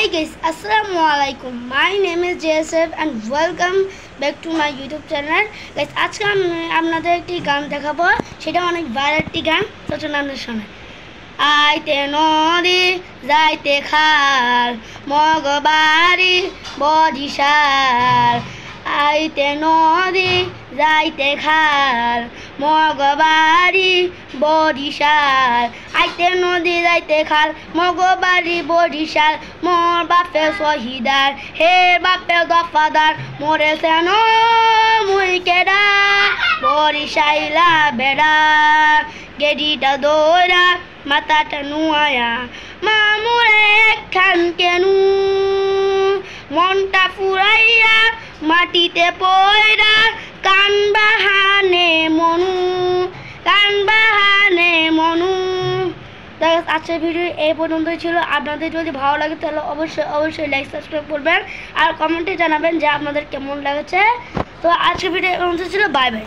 Hi guys, Assalamualaikum. My name is JSF and welcome back to my YouTube channel. Guys, আজকে আমি আপনাদের একটি গান দেখাবো, সেটা অনেক ভাইরাল একটি গান, তো চলুন আপনাদের শোনাই। আইতে নদী যাইতে খাল মগবাড়ি বরিশাল, আইতে নদী যাইতে খাল মগবাড়ি বরিশাল, আইতে নদী যাইতে খাল মগবাড়ি বরিশাল, মোর বাপে শহীদার হে বাপে দফাদার, মোরে সেন মুই কেডা বরিশাইলা বেড়া, গেডিটা দৌড়া মাথাটা নুয়ায়া মামুরে একখান কেনু, মনটা ফুরাইয়া মাটিতে পয়রা কান বাহানে মনু, কান বাহানে মনু। আজকের ভিডিও এই পর্যন্তই ছিল। আপনাদের যদি ভালো লাগে তাহলে অবশ্যই লাইক সাবস্ক্রাইব করবেন আর কমেন্টে জানাবেন যে আপনাদের কেমন লাগছে। তো আজকের ভিডিও এই পর্যন্ত ছিল। Bye bye.